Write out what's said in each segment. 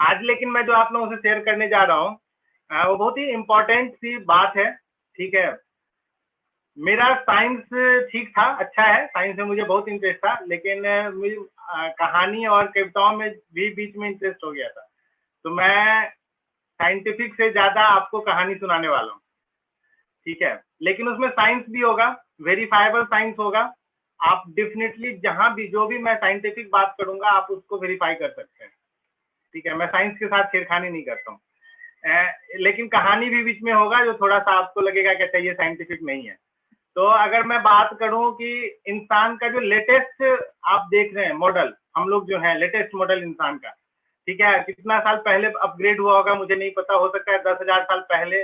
आज लेकिन मैं जो आप लोगों से शेयर करने जा रहा हूँ वो बहुत ही इम्पोर्टेंट सी बात है। ठीक है, मेरा साइंस ठीक था, अच्छा है, साइंस में मुझे बहुत इंटरेस्ट था, लेकिन मुझे कहानी और कविताओं में भी बीच में इंटरेस्ट हो गया था। तो मैं साइंटिफिक से ज्यादा आपको कहानी सुनाने वाला हूँ। ठीक है, लेकिन उसमें साइंस भी होगा, वेरीफाइबल साइंस होगा। आप डेफिनेटली जहां भी जो भी मैं साइंटिफिक बात करूंगा आप उसको वेरीफाई कर सकते हैं। ठीक है, मैं साइंस के साथ छेड़खानी नहीं करता हूँ, लेकिन कहानी भी बीच में होगा जो थोड़ा सा आपको लगेगा कि अच्छा ये साइंटिफिक नहीं है। तो अगर मैं बात करूं कि इंसान का जो लेटेस्ट आप देख रहे हैं मॉडल, हम लोग जो है लेटेस्ट मॉडल इंसान का, ठीक है, कितना साल पहले अपग्रेड हुआ होगा मुझे नहीं पता, हो सकता है 10,000 साल पहले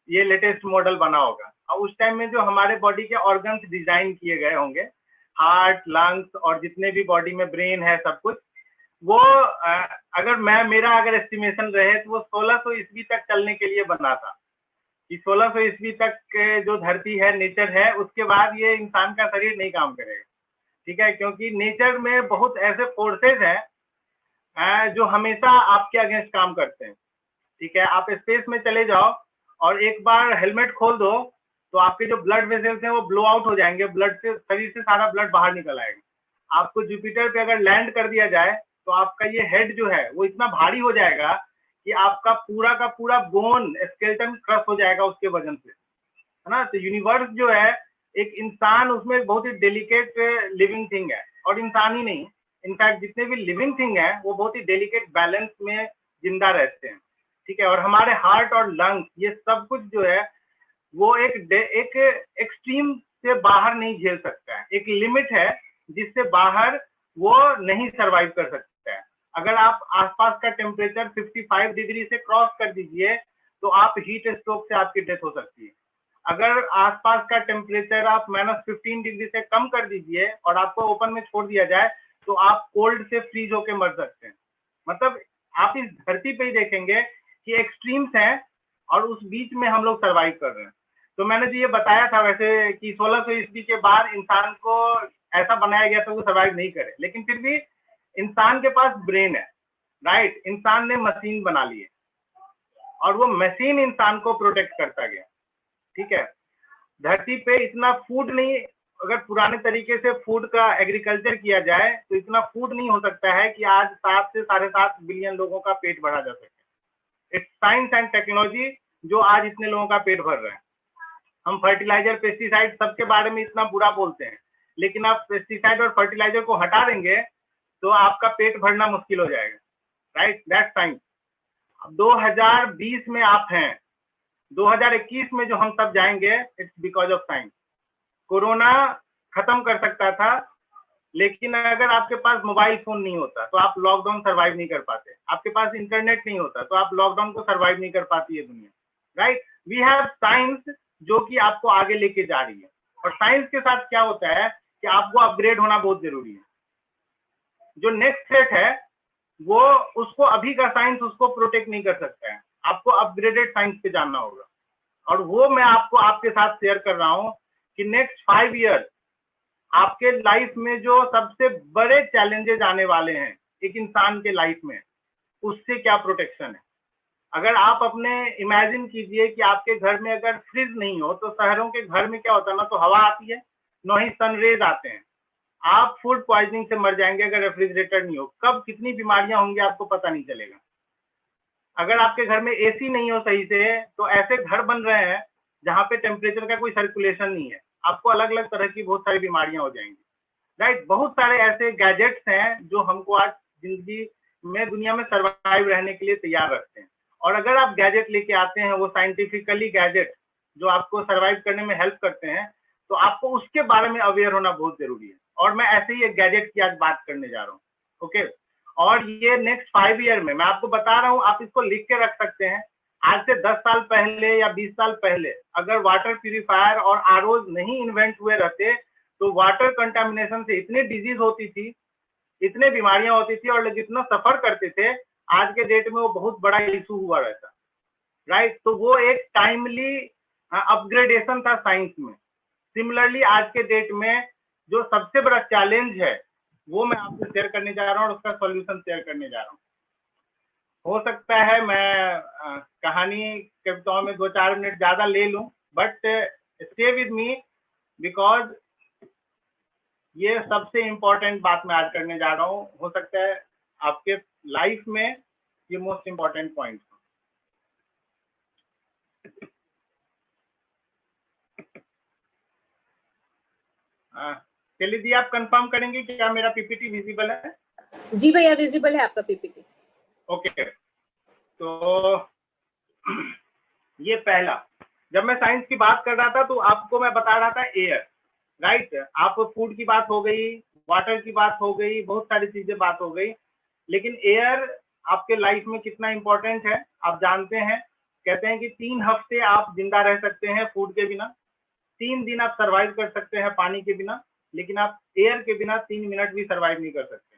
ये लेटेस्ट मॉडल बना होगा। और उस टाइम में जो हमारे बॉडी के ऑर्गन्स डिजाइन किए गए होंगे, हार्ट, लंग्स और जितने भी बॉडी में ब्रेन है सब कुछ, वो अगर मेरा अगर एस्टिमेशन रहे तो वो 1600 ईस्वी तक चलने के लिए बना था कि 1600 ईस्वी तक जो धरती है, नेचर है, उसके बाद ये इंसान का शरीर नहीं काम करेगा। ठीक है, क्योंकि नेचर में बहुत ऐसे फोर्सेस हैं जो हमेशा आपके अगेंस्ट काम करते हैं। ठीक है, आप स्पेस में चले जाओ और एक बार हेलमेट खोल दो तो आपके जो ब्लड वेसल्स हैं वो ब्लो आउट हो जाएंगे, ब्लड से, शरीर से सारा ब्लड बाहर निकल आएगा। आपको जुपिटर पे अगर लैंड कर दिया जाए तो आपका ये हेड जो है वो इतना भारी हो जाएगा कि आपका पूरा का पूरा बोन स्केलेटन क्रश हो जाएगा उसके वजन से, है ना। तो यूनिवर्स जो है, एक इंसान उसमें एक बहुत ही डेलिकेट लिविंग थिंग है, और इंसान ही नहीं, इनफैक्ट जितने भी लिविंग थिंग है वो बहुत ही डेलिकेट बैलेंस में जिंदा रहते हैं। ठीक है, और हमारे हार्ट और लंग्स ये सब कुछ जो है वो एक एक्सट्रीम से बाहर नहीं झेल सकता है, एक लिमिट है जिससे बाहर वो नहीं सरवाइव कर सकता है। अगर आप आसपास का टेम्परेचर 55 डिग्री से क्रॉस कर दीजिए तो आप हीट स्ट्रोक से आपकी डेथ हो सकती है। अगर आसपास का टेम्परेचर आप -15 डिग्री से कम कर दीजिए और आपको ओपन में छोड़ दिया जाए तो आप कोल्ड से फ्रीज होके मर सकते हैं। मतलब आप इस धरती पे ही देखेंगे कि एक्सट्रीम्स हैं और उस बीच में हम लोग सरवाइव कर रहे हैं। तो मैंने जो ये बताया था वैसे कि 1600 ईस्वी के बाद इंसान को ऐसा बनाया गया था वो सरवाइव नहीं करे, लेकिन फिर भी इंसान के पास ब्रेन है, राइट। इंसान ने मशीन बना ली है और वो मशीन इंसान को प्रोटेक्ट करता गया। ठीक है, धरती पे इतना फूड नहीं, अगर पुराने तरीके से फूड का एग्रीकल्चर किया जाए तो इतना फूड नहीं हो सकता है कि आज 7 से 7.5 बिलियन लोगों का पेट भरा जा सके। इट्स साइंस एंड टेक्नोलॉजी जो आज इतने लोगों का पेट भर रहा है। हम फर्टिलाइजर, पेस्टिसाइड सबके बारे में इतना बुरा बोलते हैं, लेकिन आप पेस्टिसाइड और फर्टिलाइजर को हटा देंगे तो आपका पेट भरना मुश्किल हो जाएगा, राइट। That's science. 2020 में आप हैं, 2021 में जो हम सब जाएंगे, it's because of science. Corona खत्म कर सकता था, लेकिन अगर आपके पास मोबाइल फोन नहीं होता तो आप लॉकडाउन सरवाइव नहीं कर पाते, आपके पास इंटरनेट नहीं होता तो आप लॉकडाउन को सरवाइव नहीं कर पाती है दुनिया, राइट। वी हैव साइंस जो कि आपको आगे लेके जा रही है, और साइंस के साथ क्या होता है कि आपको अपग्रेड होना बहुत जरूरी है। जो नेक्स्ट थ्रेट है वो, उसको अभी का साइंस उसको प्रोटेक्ट नहीं कर सकता है, आपको अपग्रेडेड साइंस पे जानना होगा। और वो मैं आपको आपके साथ शेयर कर रहा हूं कि नेक्स्ट 5 ईयर आपके लाइफ में जो सबसे बड़े चैलेंजेस आने वाले हैं एक इंसान के लाइफ में, उससे क्या प्रोटेक्शन है। अगर आप अपने इमेजिन कीजिए कि आपके घर में अगर फ्रिज नहीं हो, तो शहरों के घर में क्या होता है ना, तो हवा आती है, न ही सनरेज आते हैं। आप फूड पॉइजनिंग से मर जाएंगे अगर रेफ्रिजरेटर नहीं हो। कब कितनी बीमारियां होंगी आपको पता नहीं चलेगा। अगर आपके घर में एसी नहीं हो सही से, तो ऐसे घर बन रहे हैं जहां पे टेम्परेचर का कोई सर्कुलेशन नहीं है, आपको अलग अलग तरह की बहुत सारी बीमारियां हो जाएंगी, राइट। बहुत सारे ऐसे गैजेट्स हैं जो हमको आज जिंदगी में, दुनिया में सर्वाइव रहने के लिए तैयार रखते हैं। और अगर आप गैजेट लेके आते हैं, वो साइंटिफिकली गैजेट जो आपको सर्वाइव करने में हेल्प करते हैं, तो आपको उसके बारे में अवेयर होना बहुत जरूरी है। और मैं ऐसे ही एक गैजेट की आज बात करने जा रहा हूँ, ओके। और ये नेक्स्ट 5 ईयर में मैं आपको बता रहा हूँ, आप इसको लिख के रख सकते हैं। आज से 10 साल पहले या 20 साल पहले अगर वाटर प्यूरिफायर और आरओज नहीं इन्वेंट हुए रहते तो वाटर कंटामिनेशन से इतनी डिजीज होती थी, इतने बीमारियां होती थी, और लोग इतना सफर करते थे, आज के डेट में वो बहुत बड़ा इशू हुआ रहता, राइट। तो वो एक टाइमली अपग्रेडेशन था साइंस में। सिमिलरली आज के डेट में जो सबसे बड़ा चैलेंज है वो मैं आपसे शेयर करने जा रहा हूँ और उसका सॉल्यूशन शेयर करने जा रहा हूँ। हो सकता है मैं कहानी कविताओं में 2-4 मिनट ज्यादा ले लूं, but stay with me because ये सबसे इम्पोर्टेंट बात मैं आज करने जा रहा हूँ। हो सकता है आपके लाइफ में ये मोस्ट इम्पोर्टेंट पॉइंट हो। चलिए जी, आप कंफर्म करेंगे कि क्या मेरा पीपीटी विजिबल है? जी भैया, विजिबल है आपका पीपीटी। ओके, तो ये पहला, जब मैं साइंस की बात कर रहा था तो आपको मैं बता रहा था एयर, राइट। आप फूड की बात हो गई, वाटर की बात हो गई, बहुत सारी चीजें बात हो गई, लेकिन एयर आपके लाइफ में कितना इंपॉर्टेंट है आप जानते हैं। कहते हैं कि 3 हफ्ते आप जिंदा रह सकते हैं फूड के बिना, 3 दिन आप सरवाइव कर सकते हैं पानी के बिना, लेकिन आप एयर के बिना 3 मिनट भी सरवाइव नहीं कर सकते।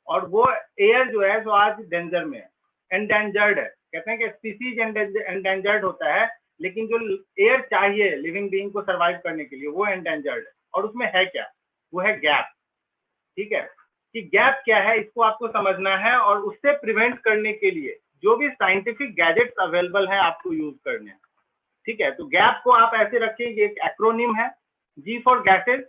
और वो एयर जो है जो आज डेंजर में है, एंडेंजर्ड है। कहते हैं कि स्पीसीज एंडेंजर्ड होता है, लेकिन जो एयर चाहिए लिविंग बीइंग को सरवाइव करने के लिए वो एंडेंजर्ड है। और उसमें है क्या? वो है गैप। ठीक है, कि गैप क्या है इसको आपको समझना है, और उससे प्रिवेंट करने के लिए जो भी साइंटिफिक गैजेट्स अवेलेबल हैं आपको यूज करने हैं। ठीक है, तो गैप को आप ऐसे रखेंगे, एक एक्रोनिम है, जी फॉर गैसेज।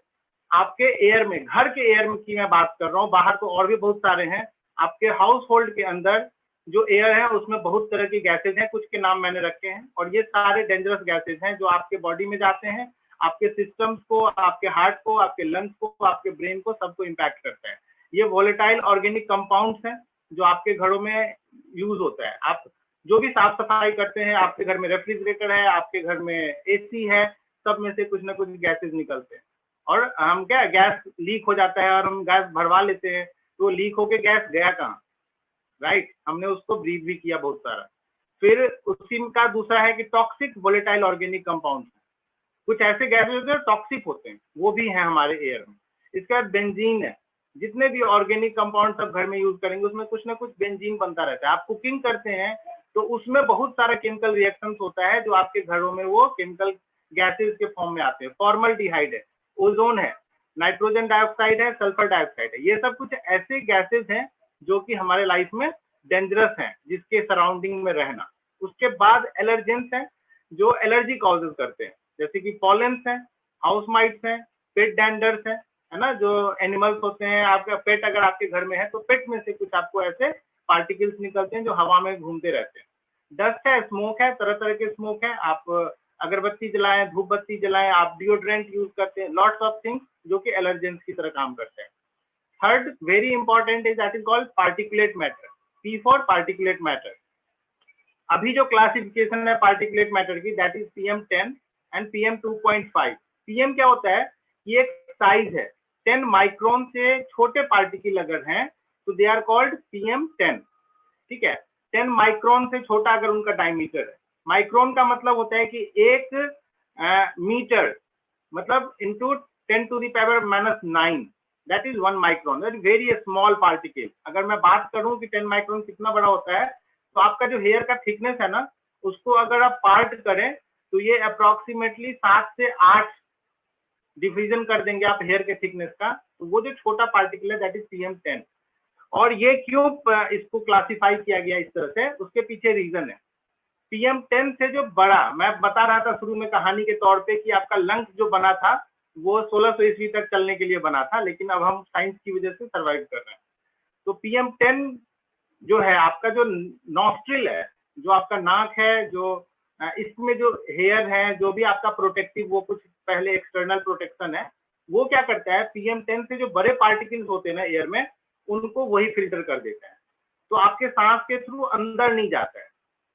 आपके एयर में, घर के एयर में की मैं बात कर रहा हूँ, बाहर तो और भी बहुत सारे हैं। आपके हाउस होल्ड के अंदर जो एयर है उसमें बहुत तरह की गैसेज हैं, कुछ के नाम मैंने रखे हैं, और ये सारे डेंजरस गैसेज हैं जो आपके बॉडी में जाते हैं, आपके सिस्टम्स को, आपके हार्ट को, आपके लंग्स को, आपके ब्रेन को, सबको इम्पैक्ट करता है। ये वोलेटाइल ऑर्गेनिक कंपाउंड्स हैं जो आपके घरों में यूज होता है। आप जो भी साफ सफाई करते हैं, आपके घर में रेफ्रिजरेटर है, आपके घर में एसी है, सब में से कुछ ना कुछ गैसेज निकलते हैं। और हम क्या, गैस लीक हो जाता है और हम गैस भरवा लेते हैं, तो लीक होके गैस गया कहाँ, राइट। हमने उसको ब्रीथ भी किया बहुत सारा। फिर उसी का दूसरा है कि टॉक्सिक वोलेटाइल ऑर्गेनिक कंपाउंड, कुछ ऐसे गैसेज होते हैं टॉक्सिक होते हैं, वो भी है हमारे एयर में। इसके बाद बेंजीन है। जितने भी ऑर्गेनिक कंपाउंड सब घर में यूज करेंगे उसमें कुछ ना कुछ बेंजीन बनता रहता है। आप कुकिंग करते हैं तो उसमें बहुत सारा केमिकल रिएक्शंस होता है जो आपके घरों में वो केमिकल गैसेज के फॉर्म में आते हैं। फॉर्मल्डिहाइड है, ओजोन है, नाइट्रोजन डाइऑक्साइड है, सल्फर डाइऑक्साइड है। ये सब कुछ ऐसे गैसेज हैं जो कि हमारे लाइफ में डेंजरस हैं, जिसके सराउंडिंग में रहना। उसके बाद एलर्जेंस हैं जो एलर्जी कॉजेज करते हैं, जैसे कि पॉलेंस हैं, हाउस माइट्स हैं, पेट डैंडर्स हैं, है ना, जो एनिमल्स होते हैं। आपका पेट अगर आपके घर में है तो पेट में से कुछ आपको ऐसे पार्टिकल्स निकलते हैं जो हवा में घूमते रहते हैं। डस्ट है, स्मोक है, तरह तरह के स्मोक है। आप अगरबत्ती जलाएं, धूप बत्ती जलाएं, आप डिओड्रेंट यूज करते हैं, लॉट्स ऑफ थिंग्स जो कि एलर्जेंस की तरह काम करते हैं। Third very important is that is called particulate matter, P for particulate matter. अभी जो क्लासिफिकेशन है पार्टिकुलेट मैटर की, that is PM10 and PM2.5। PM क्या होता है? ये एक साइज है, 10 माइक्रोन से छोटे पार्टिकल अगर हैं तो दे आर कॉल्ड PM10। ठीक है, 10 माइक्रोन से छोटा अगर उनका डायमीटर है। माइक्रोन का मतलब होता है कि 1 मीटर मतलब into 10⁻⁻⁹, that is 1 micron, that is very small particle. अगर मैं बात करूं कि 10 माइक्रोन कितना बड़ा होता है, तो आपका जो हेयर का थिकनेस है ना, उसको अगर आप पार्ट करें तो ये अप्रोक्सीमेटली 7 से 8 डिवीजन कर देंगे आप हेयर के थिकनेस का। तो वो जो छोटा पार्टिकल है दैट इज PM10। और ये क्यों इसको क्लासिफाई किया गया इस तरह से, उसके पीछे रीजन है। PM10 से जो बड़ा, मैं बता रहा था शुरू में कहानी के तौर पे कि आपका लंग्स जो बना था वो 1600 ईस्वी तक चलने के लिए बना था, लेकिन अब हम साइंस की वजह से सर्वाइव कर रहे हैं। तो PM10 जो है आपका जो नॉस्ट्रिल है, जो आपका नाक है, जो इसमें जो हेयर है, जो भी आपका प्रोटेक्टिव, वो कुछ पहले एक्सटर्नल प्रोटेक्शन है, वो क्या करता है, PM10 से जो बड़े पार्टिकल्स होते हैं ना एयर में, उनको वही फिल्टर कर देता है, तो आपके सांस के थ्रू अंदर नहीं जाता है।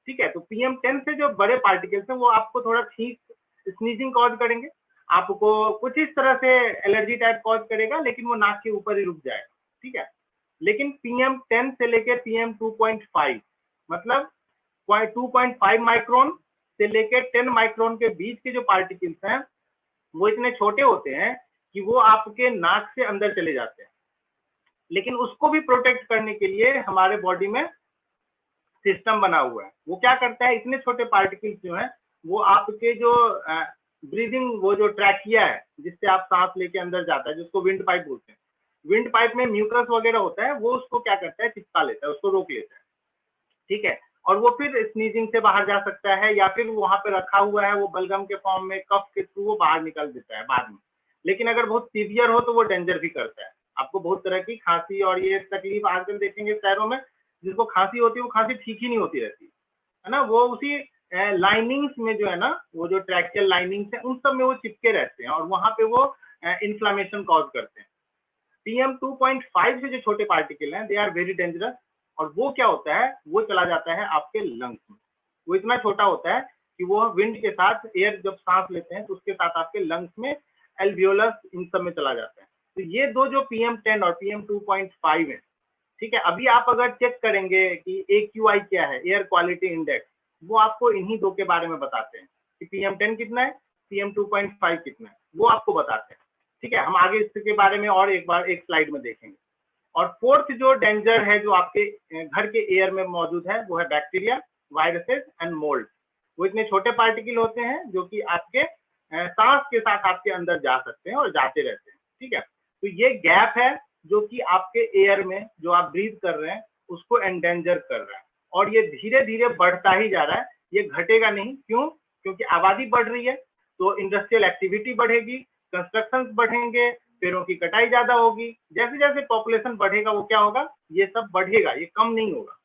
ठीक है, तो PM10 से जो बड़े पार्टिकल्स हैं वो आपको थोड़ा ठीक स्नीजिंग कॉज करेंगे, आपको कुछ इस तरह से एलर्जी टाइप कॉज करेगा, लेकिन वो नाक के ऊपर ही रुक जाएगा। ठीक है, लेकिन PM10 से लेके PM2.5 मतलब 2.5 माइक्रोन से लेके 10 माइक्रोन के बीच के जो पार्टिकल्स हैं वो इतने छोटे होते हैं कि वो आपके नाक से अंदर चले जाते हैं। लेकिन उसको भी प्रोटेक्ट करने के लिए हमारे बॉडी में सिस्टम बना हुआ है। वो क्या करता है, इतने छोटे पार्टिकल्स जो हैं वो आपके जो ब्रीदिंग, वो जो ट्रैकिया है जिससे आप सांस लेके अंदर जाता है, जिसको विंड पाइप बोलते हैं, विंड पाइप में म्यूकस वगैरह होता है, वो उसको क्या करता है, चिपका लेता है, उसको रोक लेता है। ठीक है, और वो फिर स्नीजिंग से बाहर जा सकता है, या फिर वहां पे रखा हुआ है वो बलगम के फॉर्म में कफ के थ्रू वो बाहर निकल देता है बाद में। लेकिन अगर बहुत सीवियर हो तो वो डेंजर भी करता है। आपको बहुत तरह की खांसी और ये तकलीफ आजकल देखेंगे शहरों में, जिसको खांसी होती है वो खांसी ठीक ही नहीं होती रहती है ना, वो उसी लाइनिंग्स में जो है ना, वो जो ट्रैकियल लाइनिंग्स है उन सब में वो चिपके रहते हैं और वहां पे वो इन्फ्लामेशन कॉज करते हैं। PM2.5 से जो छोटे पार्टिकल हैं दे आर वेरी डेंजरस, और वो क्या होता है, वो चला जाता है आपके लंग्स में। वो इतना छोटा होता है कि वो विंड के साथ, एयर जब सांस लेते हैं तो उसके साथ आपके लंग्स में, एल्वियोलस, इन सब में चला जाता है। तो ये दो जो PM10 और PM2.5 है, ठीक है, अभी आप अगर चेक करेंगे कि AQI क्या है, एयर क्वालिटी इंडेक्स, वो आपको इन्हीं दो के बारे में बताते हैं कि PM10 कितना है, PM2.5 कितना है, वो आपको बताते हैं। ठीक है, हम आगे इसके बारे में और एक बार एक स्लाइड में देखेंगे। और फोर्थ जो डेंजर है जो आपके घर के एयर में मौजूद है, वो है बैक्टीरिया, वायरसेस एंड मोल्ड। वो इतने छोटे पार्टिकल होते हैं जो कि आपके सांस के साथ आपके अंदर जा सकते हैं और जाते रहते हैं। ठीक है, तो ये गैप है जो कि आपके एयर में जो आप ब्रीथ कर रहे हैं उसको एंडेंजर कर रहा है, और ये धीरे धीरे बढ़ता ही जा रहा है, ये घटेगा नहीं। क्यों? क्योंकि आबादी बढ़ रही है, तो इंडस्ट्रियल एक्टिविटी बढ़ेगी, कंस्ट्रक्शन बढ़ेंगे, पेड़ों की कटाई ज्यादा होगी। जैसे जैसे पॉपुलेशन बढ़ेगा वो क्या होगा, ये सब बढ़ेगा, ये कम नहीं होगा।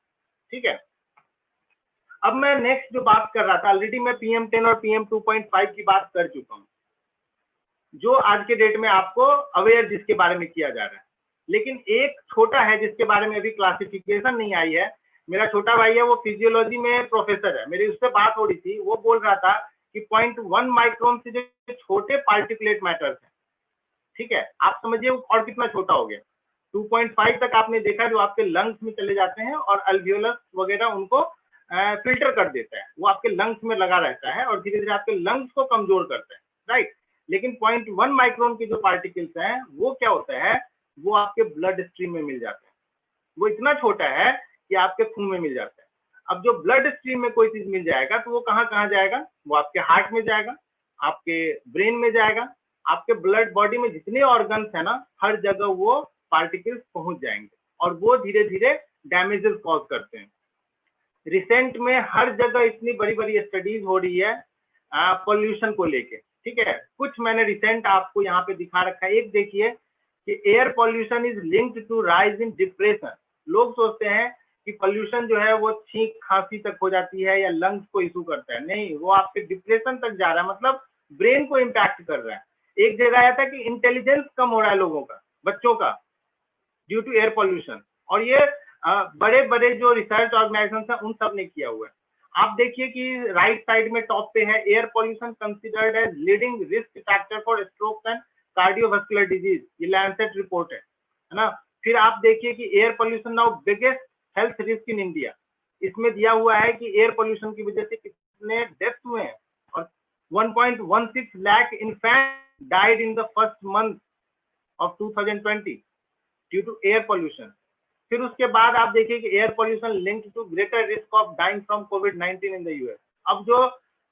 ठीक है, अब मैं नेक्स्ट जो बात कर रहा था, ऑलरेडी मैं PM10 और PM2.5 की बात कर चुका हूँ, जो आज के डेट में आपको अवेयर जिसके बारे में किया जा रहा है। लेकिन एक छोटा है जिसके बारे में अभी क्लासिफिकेशन नहीं आई है। मेरा छोटा भाई है, वो फिजियोलॉजी में प्रोफेसर है, मेरी उससे बात हो रही थी, वो बोल रहा था कि 0.1 माइक्रोन से जो छोटे पार्टिकुलेट मैटर्स हैं, ठीक है, आप समझिए और कितना छोटा हो गया। 2.5 तक आपने देखा जो आपके लंग्स में चले जाते हैं और अल्वियोलस वगैरह उनको फिल्टर कर देता है, वो आपके लंग्स में लगा रहता है और धीरे धीरे आपके लंग्स को कमजोर करता है, राइट। लेकिन 0.1 माइक्रोन के जो पार्टिकल्स हैं वो क्या होता है, वो आपके ब्लड स्ट्रीम में मिल जाते हैं। वो इतना छोटा है कि आपके खून में मिल जाता है। अब जो ब्लड स्ट्रीम में कोई चीज मिल जाएगा तो वो कहाँ कहाँ जाएगा, वो आपके हार्ट में जाएगा, आपके ब्रेन में जाएगा, आपके ब्लड बॉडी में जितने ऑर्गन्स है ना, हर जगह वो पार्टिकल्स पहुंच जाएंगे और वो धीरे धीरे डैमेजेस कॉज करते हैं। रिसेंट में हर जगह इतनी बड़ी बड़ी स्टडीज हो रही है पॉल्यूशन को लेके। ठीक है, कुछ मैंने रिसेंट आपको यहाँ पे दिखा रखा है। एक देखिए कि air pollution is linked to rise in depression. लोग सोचते हैं कि पॉल्यूशन जो है वो छींक खांसी तक हो जाती है या लंग्स को इशू करता है, नहीं, वो आपके डिप्रेशन तक जा रहा है, मतलब ब्रेन को इम्पैक्ट कर रहा है। एक जगह आया था कि इंटेलिजेंस कम हो रहा है लोगों का, बच्चों का, ड्यू टू एयर पॉल्यूशन। और ये बड़े बड़े जो रिसर्च ऑर्गेनाइजेशन है उन सब ने किया हुआ है। आप देखिए कि राइट साइड में टॉप पे है, air pollution considered as leading risk factor for stroke and cardiovascular disease, ये लैंसेट रिपोर्ट है ना। फिर आप देखिए कि air pollution now biggest health risk in India, इसमें दिया हुआ है कि एयर पॉल्यूशन की वजह से कितने डेथ हुए हैं, और 1.16 lakh infant died in the first month of 2020 due to air pollution. फिर उसके बाद आप देखिए कि air pollution linked to greater risk of dying from कोविड-19 इन द यूएस। अब जो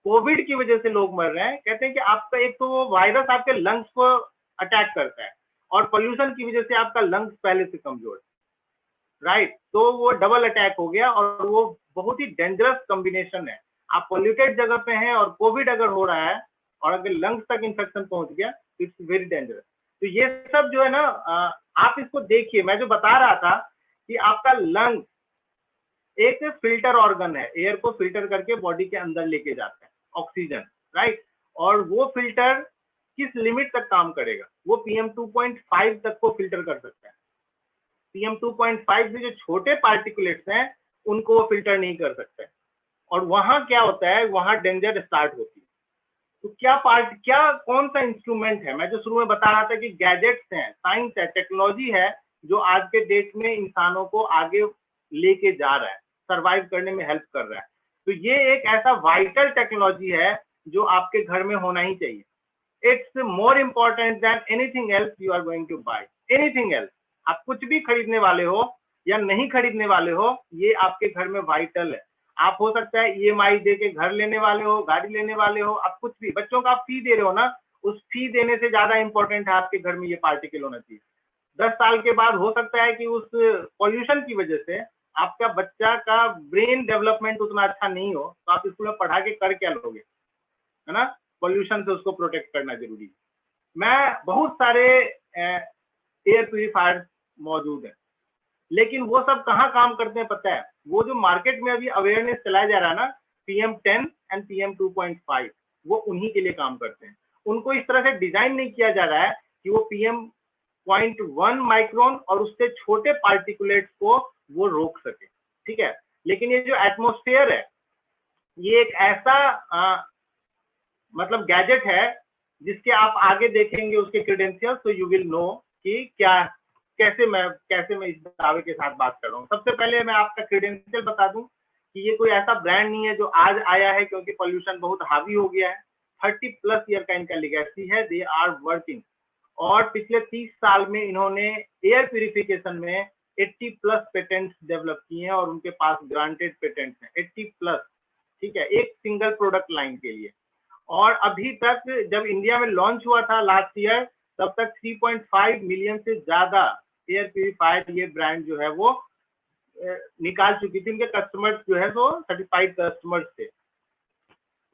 कोविड की वजह से लोग मर रहे हैं, कहते हैं कि आपका एक तो वो वायरस आपके लंग्स को अटैक करता है और पॉल्यूशन की वजह से आपका लंग्स पहले से कमजोर है, राइट। तो वो डबल अटैक हो गया और वो बहुत ही डेंजरस कॉम्बिनेशन है। आप पॉल्यूटेड जगह पे हैं और कोविड अगर हो रहा है और अगर लंग्स तक इंफेक्शन पहुंच गया, इट्स वेरी डेंजरस। तो ये सब जो है ना, आप इसको देखिए, मैं जो बता रहा था कि आपका लंग एक फिल्टर ऑर्गन है, एयर को फिल्टर करके बॉडी के अंदर लेके जाता है ऑक्सीजन, राइट। और वो फिल्टर किस लिमिट तक काम करेगा, वो PM2.5 तक को फिल्टर कर सकता है। PM2.5 से जो छोटे पार्टिकुलेट्स हैं उनको वो फिल्टर नहीं कर सकता है, और वहां क्या होता है, वहां डेंजर स्टार्ट होती है। तो क्या कौन सा इंस्ट्रूमेंट है, मैं जो शुरू में बता रहा था कि गैजेट्स हैं, साइंस है, टेक्नोलॉजी है, जो आज के डेट में इंसानों को आगे लेके जा रहा है, सरवाइव करने में हेल्प कर रहा है। तो ये एक ऐसा वाइटल टेक्नोलॉजी है जो आपके घर में होना ही चाहिए। It's more important than anything else you are going to buy, anything else. आप कुछ भी खरीदने वाले हो या नहीं खरीदने वाले हो, ये आपके घर में वाइटल है। आप हो सकता है EMI दे के घर लेने वाले हो, गाड़ी लेने वाले हो, आप कुछ भी, बच्चों का आप फी दे रहे हो ना, उस फी देने से ज्यादा इंपॉर्टेंट है आपके घर में ये पार्टिकल होना चाहिए। 10 साल के बाद हो सकता है कि उस पॉल्यूशन की वजह से आपका बच्चा का ब्रेन डेवलपमेंट उतना अच्छा नहीं हो तो आप स्कूल में पढ़ा के कर क्या लोगे, है ना। पोल्यूशन से उसको प्रोटेक्ट करना जरूरी है। मैं बहुत सारे एयर प्यूरिफायर मौजूद है, लेकिन वो सब कहाँ काम करते हैं पता है? वो जो मार्केट में अभी अवेयरनेस चलाया जा रहा है ना, PM10 एंड PM2.5, वो उन्हीं के लिए काम करते हैं। उनको इस तरह से डिजाइन नहीं किया जा रहा है कि वो PM.1 माइक्रोन और उससे छोटे पार्टिकुलेट्स को वो रोक सके, ठीक है। लेकिन ये जो एटमॉस्फेयर है, ये एक ऐसा मतलब गैजेट है जिसके आप आगे देखेंगे उसके क्रेडेंशियल्स, तो यू विल नो कि क्या कैसे मैं इस दावे के साथ बात कर रहा हूँ। सबसे पहले मैं आपका क्रेडेंशियल बता दूं कि ये कोई ऐसा ब्रांड नहीं है जो आज आया है क्योंकि पॉल्यूशन बहुत हावी हो गया है। 30+ ईयर का इनका लेगेसी है, दे आर वर्किंग, और पिछले 30 साल में इन्होंने एयर प्यूरिफिकेशन में 80+ पेटेंट्स डेवलप किए हैं और उनके पास ग्रांटेड पेटेंट्स हैं 80+, ठीक है, एक सिंगल प्रोडक्ट लाइन के लिए। और अभी तक जब इंडिया में लॉन्च हुआ था लास्ट ईयर, तब तक 3.5 मिलियन से ज्यादा एयर प्यूरिफायर ये ब्रांड जो है वो निकाल चुकी थी। इनके कस्टमर्स जो है वो सर्टिफाइड कस्टमर्स थे।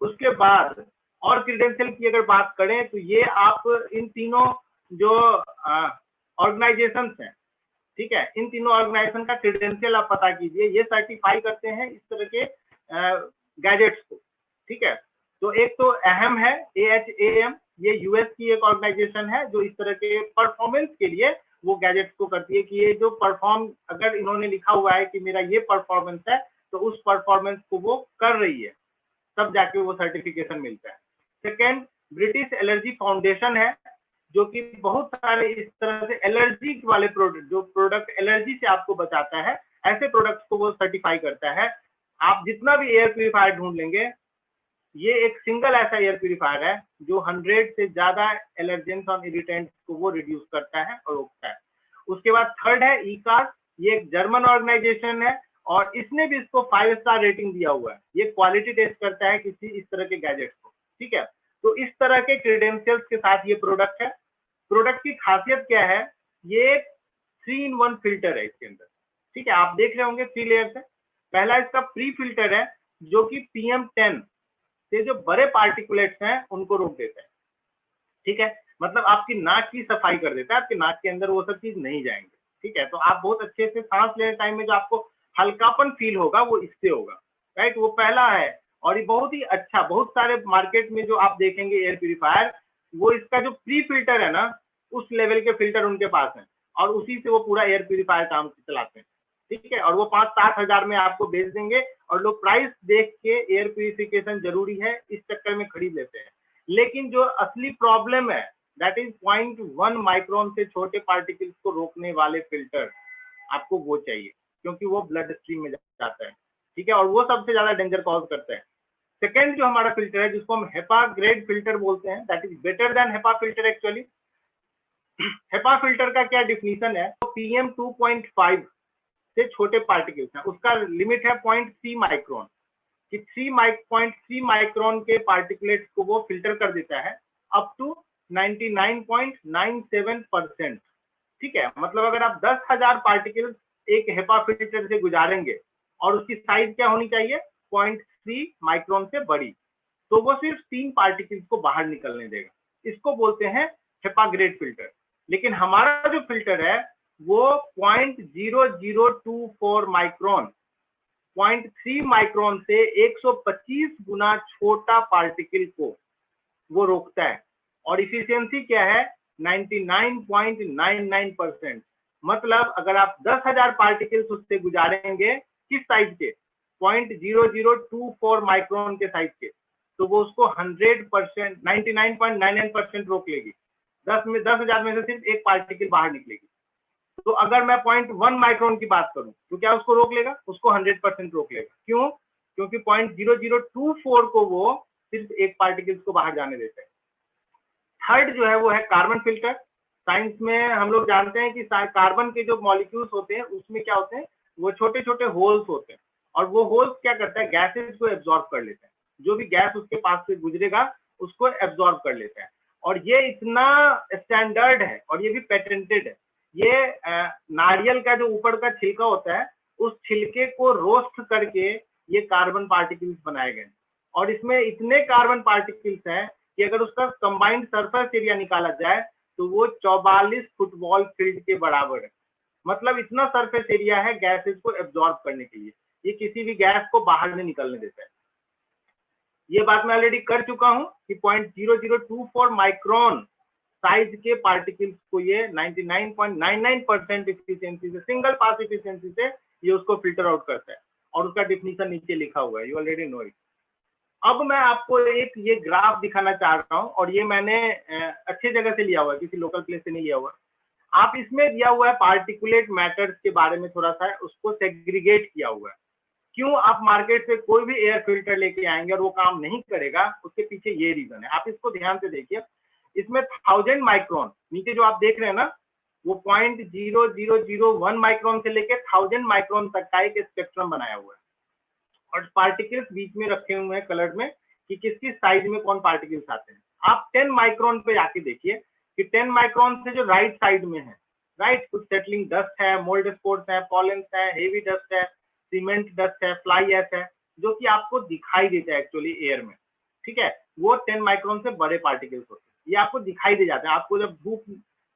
उसके बाद और क्रेडेंशियल की अगर बात करें तो ये आप इन तीनों जो ऑर्गेनाइजेशंस हैं, ठीक है, इन तीनों ऑर्गेनाइजेशन का क्रेडेंशियल आप पता कीजिए, ये सर्टिफाई करते हैं इस तरह के गैजेट्स को, ठीक है। तो एक तो अहम है AHAM, ये यूएस की एक ऑर्गेनाइजेशन है जो इस तरह के परफॉर्मेंस के लिए वो गैजेट्स को करती है कि ये जो परफॉर्म, अगर इन्होंने लिखा हुआ है कि मेरा ये परफॉर्मेंस है तो उस परफॉर्मेंस को वो कर रही है, तब जाके वो सर्टिफिकेशन मिलता है। सेकेंड, ब्रिटिश एलर्जी फाउंडेशन है जो कि बहुत सारे इस तरह से एलर्जी वाले प्रोडक्ट, जो प्रोडक्ट एलर्जी से आपको बचाता है, ऐसे प्रोडक्ट्स को वो सर्टिफाई करता है। आप जितना भी एयर प्यूरिफायर ढूंढ लेंगे, ये एक सिंगल ऐसा एयर प्यूरिफायर है जो 100 से ज्यादा एलर्जेंस और इरिटेंट्स को वो रिड्यूस करता है और रोकता है। उसके बाद थर्ड है ECAS, ये एक जर्मन ऑर्गेनाइजेशन है और इसने भी इसको 5 स्टार रेटिंग दिया हुआ है। ये क्वालिटी टेस्ट करता है किसी इस तरह के गैजेट्स को, ठीक है। तो इस तरह के क्रेडेंशियल्स के साथ ये प्रोडक्ट है। प्रोडक्ट की खासियत क्या है? ये 3-in-1 फिल्टर है इसके अंदर, ठीक है। आप देख रहे होंगे 3 लेयर्स है। पहला इसका प्री फिल्टर है जो कि PM10 से जो बड़े पार्टिकुलेट्स हैं उनको रोक देता है, ठीक है। मतलब आपकी नाक की सफाई कर देता है, आपके नाक के अंदर वो सब चीज नहीं जाएंगे, ठीक है। तो आप बहुत अच्छे से सांस लेने टाइम में जो आपको हल्कापन फील होगा वो इससे होगा, राइट। वो पहला है और ये बहुत ही अच्छा, बहुत सारे मार्केट में जो आप देखेंगे एयर प्यूरिफायर, वो इसका जो प्री फिल्टर है ना, उस लेवल के फिल्टर उनके पास है और उसी से वो पूरा एयर प्यूरिफायर काम चलाते हैं, ठीक है। और वो 5-7 हजार में आपको बेच देंगे और लोग प्राइस देख के एयर प्यूरिफिकेशन जरूरी है इस चक्कर में खरीद लेते हैं। लेकिन जो असली प्रॉब्लम है, दैट इज 0.1 माइक्रोन से छोटे पार्टिकल्स को रोकने वाले फिल्टर, आपको वो चाहिए क्योंकि वो ब्लड स्ट्रीम में जाता है, ठीक है, और वो सबसे ज्यादा डेंजर कॉज करता है। सेकेंड जो हमारा फिल्टर है जिसको हम हेपा ग्रेड फिल्टर बोलते हैं, that is better than HEPA filter actually. HEPA filter का क्या डिफिनीशन है? तो PM2.5 से छोटे पार्टिकल्स हैं, उसका लिमिट है 0.3 माइक्रोन, कि 3.3 माइक्रोन के पार्टिकुलेट्स को वो फिल्टर कर देता है अप टू 99.97%, ठीक है। मतलब अगर आप 10,000 पार्टिकल्स एक हेपा फिल्टर से गुजारेंगे और उसकी साइज क्या होनी चाहिए? 0.3 माइक्रोन से बड़ी, तो वो सिर्फ 3 पार्टिकल्स को बाहर निकलने देगा। इसको बोलते हैं हेपा ग्रेड फिल्टर। लेकिन हमारा जो फिल्टर है वो 0.0024 माइक्रोन, 0.3 माइक्रोन से 125 गुना छोटा पार्टिकल को वो रोकता है और इफिशियंसी क्या है? 99.99%। मतलब अगर आप 10,000 पार्टिकल्स उससे गुजारेंगे, किस साइज के? 0.0024 माइक्रोन के साइज के, तो वो उसको 100%, 99.99% रोक लेगी। 10,000 में से सिर्फ एक पार्टिकल बाहर निकलेगी। तो अगर मैं 0.1 माइक्रोन की बात करूं तो क्या उसको रोक लेगा? उसको 100% रोक लेगा। क्यों? क्योंकि 0.0024 को वो सिर्फ एक पार्टिकल्स को बाहर जाने देता है। थर्ड जो है वो है कार्बन फिल्टर। साइंस में हम लोग जानते हैं कि कार्बन के जो मॉलिक्यूल्स होते हैं उसमें क्या होते हैं? वो छोटे छोटे होल्स होते हैं और वो होल्स क्या करता है? गैसेस को एब्जॉर्ब कर लेता है। जो भी गैस उसके पास से गुजरेगा उसको एब्जॉर्ब कर लेता है और ये इतना स्टैंडर्ड है और ये भी पेटेंटेड है। ये नारियल का जो ऊपर का छिलका होता है उस छिलके को रोस्ट करके ये कार्बन पार्टिकल्स बनाए गए, और इसमें इतने कार्बन पार्टिकल्स हैं कि अगर उसका कंबाइंड सरफेस एरिया निकाला जाए तो वो 44 फुटबॉल फील्ड के बराबर है। मतलब इतना सरफेस एरिया है गैसेस को एब्जॉर्ब करने के लिए, ये किसी भी गैस को बाहर नहीं निकलने देता है। ये बात मैं ऑलरेडी कर चुका हूं कि 0.0024 माइक्रोन साइज के पार्टिकल्स को ये 99.99% इफिशिएंसी से, सिंगल पास इफिशिएंसी से ये उसको फिल्टर आउट करता है, और उसका डिफिनीशन नीचे लिखा हुआ है, यू ऑलरेडी नो इट। अब मैं आपको एक ये ग्राफ दिखाना चाह रहा हूं, और ये मैंने अच्छी जगह से लिया हुआ है, किसी लोकल प्लेस से नहीं लिया हुआ। आप इसमें दिया हुआ है पार्टिकुलेट मैटर्स के बारे में थोड़ा सा उसको सेग्रीगेट किया हुआ है। क्यों आप मार्केट से कोई भी एयर फिल्टर लेके आएंगे और वो काम नहीं करेगा, उसके पीछे ये रीजन है। आप इसको ध्यान से देखिए, इसमें 1000 माइक्रोन, नीचे जो आप देख रहे हैं ना, वो 0.0001 माइक्रोन से लेके 1000 माइक्रोन तक का एक स्पेक्ट्रम बनाया हुआ है, और पार्टिकल्स बीच में रखे हुए हैं कलर में कि किस किस साइज में कौन पार्टिकल्स आते हैं। आप 10 माइक्रोन पे जाके देखिए कि 10 माइक्रोन से जो राइट साइड में है, राइट, कुछ सेटलिंग डस्ट है, मोल्ड स्पोर्स है, पॉलेंस है, हेवी डस्ट है, सीमेंट डस्ट है, फ्लाई एश है, जो कि आपको दिखाई देता है एक्चुअली एयर में, ठीक है। वो 10 माइक्रोन से बड़े पार्टिकल्स होते हैं, ये आपको दिखाई दे जाता है। आपको जब धूप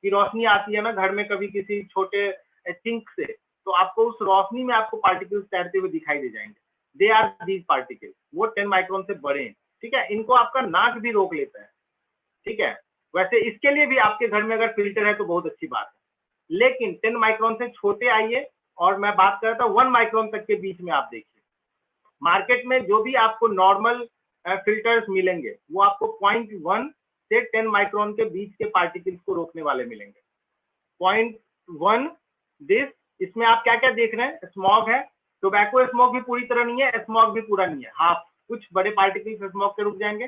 की रोशनी आती है ना घर में कभी किसी छोटे चिंक से, तो आपको उस रोशनी में आपको पार्टिकल्स तैरते हुए दिखाई दे जाएंगे, दे आर दीज पार्टिकल्स। वो 10 माइक्रोन से बड़े हैं, ठीक है। इनको आपका नाक भी रोक लेता है, ठीक है। वैसे इसके लिए भी आपके घर में अगर फिल्टर है तो बहुत अच्छी बात है, लेकिन 10 माइक्रोन से छोटे आइए, और मैं बात कर रहा था 1 माइक्रोन तक के बीच में। आप देखिए मार्केट में जो भी आपको नॉर्मल फिल्टर्स मिलेंगे वो आपको 0.1 से 10 माइक्रोन के बीच के पार्टिकल्स को रोकने वाले मिलेंगे। 0.1 दिस, इसमें आप क्या क्या देख रहे हैं, स्मॉग है, टोबैको स्मोक भी पूरी तरह नहीं है, स्मॉग भी पूरा नहीं है, हाफ, कुछ बड़े पार्टिकल्स स्मोक से रुक जाएंगे।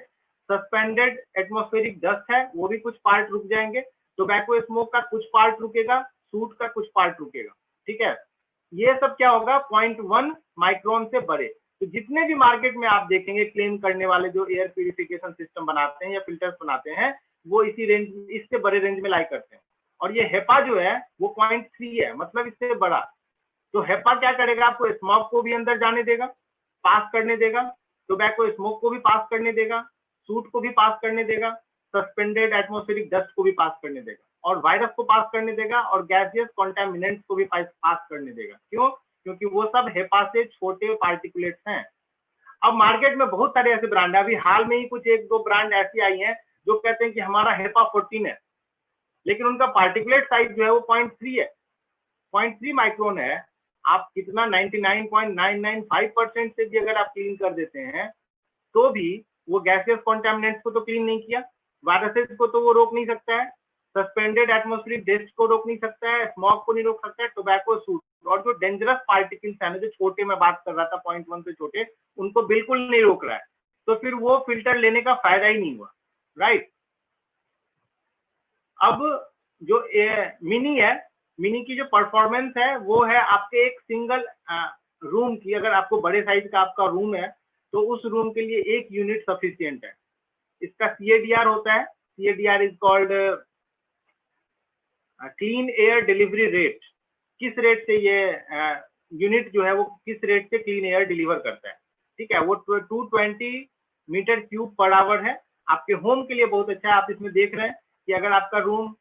सस्पेंडेड एटमॉस्फेरिक डस्ट है, वो भी कुछ पार्ट रुक जाएंगे। टोबैको स्मोक का कुछ पार्ट रुकेगा, सूट का कुछ पार्ट रुकेगा, ठीक है। ये सब क्या होगा, 0.1 माइक्रोन से बड़े। तो जितने भी मार्केट में आप देखेंगे क्लेम करने वाले जो एयर प्यूरिफिकेशन सिस्टम बनाते हैं या फिल्टर्स बनाते हैं, वो इसी रेंज, इससे बड़े रेंज में लाई करते हैं। और ये हेपा जो है वो 0.3 है, मतलब इससे बड़ा। तो हेपा क्या करेगा, आपको स्मोक को भी अंदर जाने देगा, पास करने देगा, टोबैको स्मोक को भी पास करने देगा, सूट को भी पास करने देगा, सस्पेंडेड एटमॉस्फेरिक डस्ट को भी पास करने देगा, और वायरस को पास करने देगा, और गैसियस कॉन्टेमिनेंट्स को भी पास करने देगा। क्यों? क्योंकि वो सब हेपा से छोटे पार्टिकुलेट्स हैं। अब मार्केट में बहुत सारे ऐसे ब्रांड है, अभी हाल में ही कुछ 1-2 ब्रांड ऐसी आई हैं जो कहते हैं कि हमारा हेपा 14 है, लेकिन उनका पार्टिकुलेट साइज जो है वो 0.3 है, 0.3 माइक्रोन है। आप कितना 99.995% से भी अगर आप क्लीन कर देते हैं तो भी वो गैसियस कॉन्टेमिनेंट्स को तो क्लीन नहीं किया, वायरसेस को तो वो रोक नहीं सकता है, सस्पेंडेड एटमॉस्फेरिक डस्ट को रोक नहीं सकता है, स्मॉग को नहीं रोक सकता है, टोबैको, सूट, और जो डेंजरस पार्टिकल्स हैं जो छोटे, मैं बात कर रहा था 0.1 से छोटे, उनको बिल्कुल नहीं रोक रहा है। तो फिर वो फिल्टर लेने का फायदा ही नहीं हुआ, राइट। अब जो मिनी है, मिनी की जो परफॉर्मेंस है वो है आपके एक सिंगल रूम की, अगर आपको बड़े साइज का आपका रूम है तो उस रूम के लिए 1 यूनिट सफिशियंट है। इसका CADR होता है, CADR is called clean air delivery rate. किस रेट से ये यूनिट जो है वो किस रेट से क्लीन एयर डिलीवर करता है, ठीक है। वो 220 मीटर क्यूब पर आवर है। आपके होम के लिए बहुत अच्छा है। आप इसमें देख रहे हैं कि अगर आपका रूम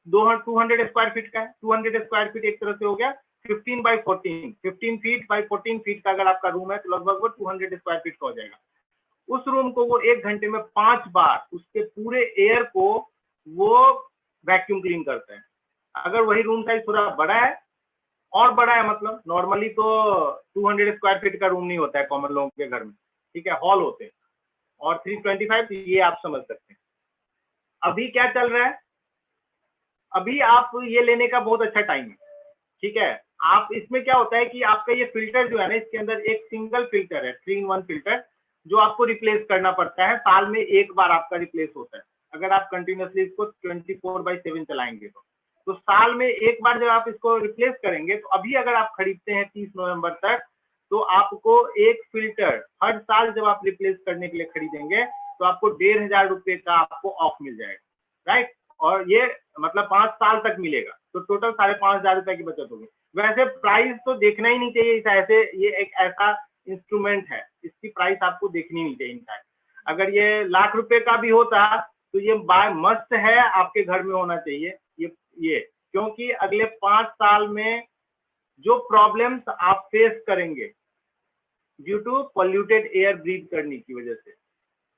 200 स्क्वायर फीट का है, 200 स्क्वायर फीट एक तरह से हो गया 15 बाई 14, 15 फीट बाई 14 फीट का अगर आपका रूम है तो लगभग वो 200 स्क्वायर फीट का हो जाएगा। उस रूम को वो 1 घंटे में 5 बार उसके पूरे एयर को वो वैक्यूम क्लीन करते हैं। अगर वही रूम साइज थोड़ा बड़ा है, और बड़ा है, मतलब नॉर्मली तो 200 स्क्वायर फीट का रूम नहीं होता है कॉमन लोगों के घर में, ठीक है, हॉल होते हैं, और 325 ये आप समझ सकते हैं। अभी क्या चल रहा है, अभी आप ये लेने का बहुत अच्छा टाइम है, ठीक है। आप इसमें क्या होता है कि आपका ये फिल्टर जो है ना, इसके अंदर एक सिंगल फिल्टर है, 3-in-1 फिल्टर, जो आपको रिप्लेस करना पड़ता है। साल में 1 बार आपका रिप्लेस होता है, अगर आप कंटिन्यूसली इसको 24/7 चलाएंगे तो साल में 1 बार जब आप इसको रिप्लेस करेंगे, तो अभी अगर आप खरीदते हैं 30 नवंबर तक, तो आपको एक फिल्टर हर साल जब आप रिप्लेस करने के लिए खरीदेंगे तो आपको 1500 रुपए का आपको ऑफ मिल जाएगा, राइट। और ये मतलब 5 साल तक मिलेगा, तो टोटल 5500 रुपए की बचत होगी। वैसे प्राइस तो देखना ही नहीं चाहिए इस ऐसे, ये एक ऐसा इंस्ट्रूमेंट है, इसकी प्राइस आपको देखनी नहीं चाहिए इनफैक्ट। अगर ये लाख रुपए का भी होता तो ये बाय मस्ट है आपके घर में होना चाहिए ये क्योंकि अगले 5 साल में जो प्रॉब्लम्स आप फेस करेंगे due to polluted air breathe करने की वजह से,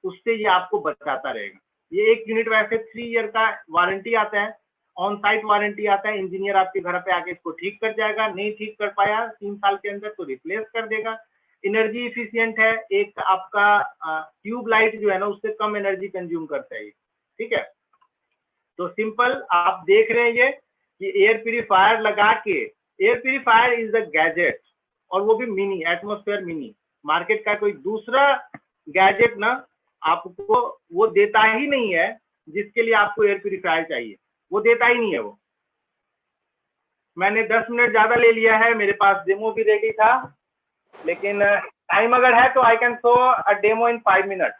उससे ये आपको बचाता रहेगा। ये एक यूनिट वैसे 3 ईयर का वारंटी आता है, ऑन साइट वारंटी आता है, इंजीनियर आपके घर पे आके इसको ठीक कर जाएगा, नहीं ठीक कर पाया 3 साल के अंदर तो रिप्लेस कर देगा। एनर्जी इफिशियंट है, एक आपका ट्यूब लाइट जो है ना उससे कम एनर्जी कंज्यूम करता है, ठीक है। तो सिंपल आप देख रहे हैं ये कि एयर प्यूरिफायर लगा के, air purifier is the gadget, और वो भी मिनी, एटमॉस्फेयर मिनी। मार्केट का कोई दूसरा गैजेट ना आपको वो देता ही नहीं है जिसके लिए आपको एयर प्यूरिफायर चाहिए, वो देता ही नहीं है वो। मैंने 10 मिनट ज्यादा ले लिया है, मेरे पास डेमो भी रेडी था, लेकिन टाइम अगर है तो I can show a demo in 5 minute.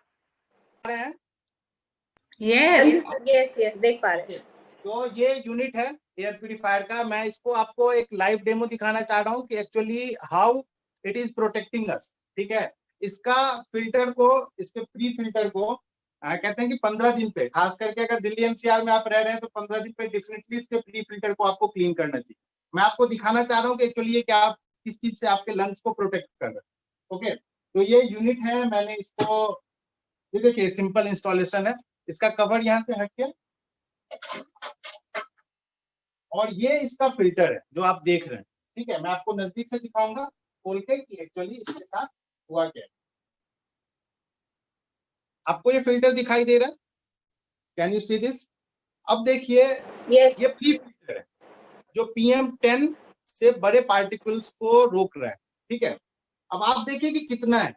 Yes देख पा रहे हैं। तो ये यूनिट है एयर प्यूरिफायर का। मैं इसको आपको एक लाइव डेमो दिखाना चाह रहा हूँ कि actually how it is protecting us, ठीक है। इसका फिल्टर को, इसके प्री फिल्टर को कहते हैं कि 15 दिन पे, खास करके अगर दिल्ली एनसीआर में आप रह रहे हैं तो 15 दिन पे डेफिनेटली इसके प्री फिल्टर को आपको क्लीन करना चाहिए। मैं आपको दिखाना चाह रहा हूँ कि एक्चुअली ये क्या, किस चीज से आपके लंग्स को प्रोटेक्ट कर रहा है। ओके, तो ये यूनिट है, मैंने इसको, ये देखिए सिंपल इंस्टॉलेशन है। इसका कवर यहाँ से हट के, और ये इसका फिल्टर है जो आप देख रहे हैं, ठीक है। मैं आपको नजदीक से दिखाऊंगा खोल के कि एक्चुअली इसके साथ हुआ क्या है। आपको ये फिल्टर दिखाई दे रहा है, कैन यू सी दिस? अब देखिए ये प्री फिल्टर है जो PM10 से बड़े पार्टिकल्स को रोक रहा है, ठीक है। अब आप देखिए कि कितना है,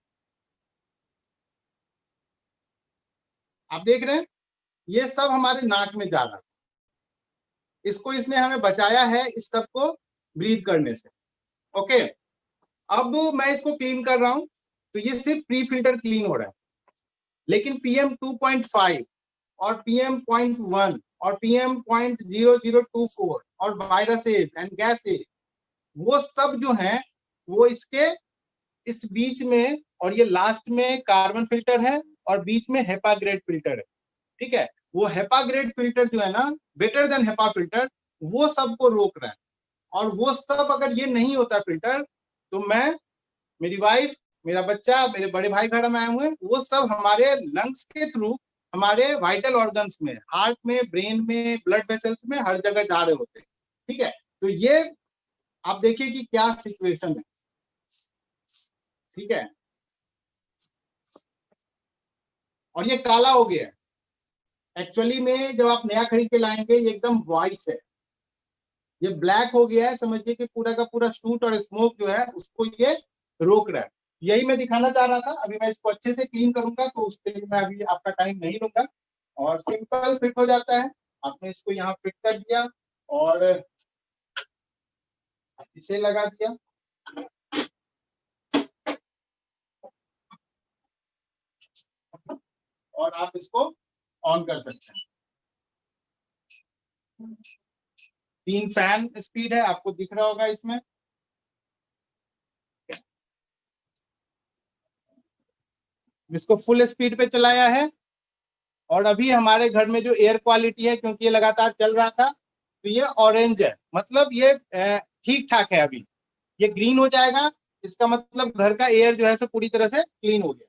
आप देख रहे हैं ये सब हमारे नाक में जा रहा है, इसको इसने हमें बचाया है इस सब को ब्रीथ करने से। ओके, अब मैं इसको क्लीन कर रहा हूं तो ये सिर्फ प्री फिल्टर क्लीन हो रहा है, लेकिन PM2.5 और PM.1 और PM.0024 और वायरसेस एंड गैसेस, वो सब जो हैं वो इसके इस बीच में, और ये लास्ट में कार्बन फिल्टर है और बीच में हेपा ग्रेड फिल्टर है, ठीक है। वो हेपा ग्रेड फिल्टर जो है ना, बेटर देन हेपा फिल्टर, वो सबको रोक रहा है। और वो सब अगर ये नहीं होता फिल्टर तो मैं, मेरी वाइफ, मेरा बच्चा, मेरे बड़े भाई घर में आए हुए, वो सब हमारे लंग्स के थ्रू हमारे वाइटल ऑर्गन्स में, हार्ट में, ब्रेन में, ब्लड वेसल्स में, हर जगह जा रहे होते हैं, ठीक है। तो ये आप देखिए कि क्या सिचुएशन है, ठीक है। और ये काला हो गया है, एक्चुअली में जब आप नया खरीद के लाएंगे ये एकदम व्हाइट है, ये ब्लैक हो गया है। समझिए कि पूरा का पूरा सूट और स्मोक जो है उसको ये रोक रहा है। यही मैं दिखाना चाह रहा था। अभी मैं इसको अच्छे से क्लीन करूंगा तो उसके लिए मैं अभी आपका टाइम नहीं लूंगा, और सिंपल फिट हो जाता है। आपने इसको यहाँ फिट कर दिया और इसे लगा दिया, और आप इसको ऑन कर सकते हैं। 3 फैन स्पीड है, आपको दिख रहा होगा इसमें। इसको फुल स्पीड पे चलाया है, और अभी हमारे घर में जो एयर क्वालिटी है, क्योंकि ये लगातार चल रहा था, तो ये ऑरेंज है, मतलब ये ठीक ठाक है। अभी ये ग्रीन हो जाएगा, इसका मतलब घर का एयर जो है सो पूरी तरह से क्लीन हो गया।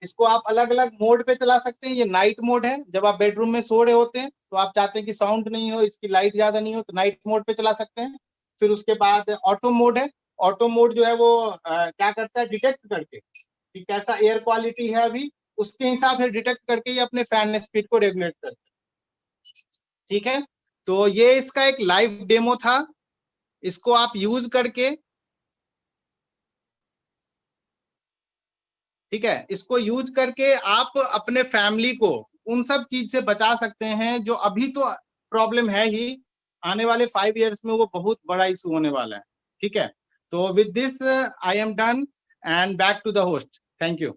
इसको आप अलग अलग मोड पे चला सकते हैं। ये नाइट मोड है, जब आप बेडरूम में सो रहे होते हैं तो आप चाहते हैं कि साउंड नहीं हो, इसकी लाइट ज्यादा नहीं हो, तो नाइट मोड पे चला सकते हैं। फिर उसके बाद ऑटो मोड है। ऑटो मोड जो है वो क्या करता है, डिटेक्ट करके कि कैसा एयर क्वालिटी है अभी, उसके हिसाब से डिटेक्ट करके ये अपने फैन स्पीड को रेगुलेट करता है, ठीक है। तो ये इसका एक लाइव डेमो था, इसको आप यूज करके, ठीक है, इसको यूज करके आप अपने फैमिली को उन सब चीज से बचा सकते हैं जो अभी तो प्रॉब्लम है ही, आने वाले 5 इयर्स में वो बहुत बड़ा इशू होने वाला है, ठीक है। तो with this I am done and back to the host. Thank you.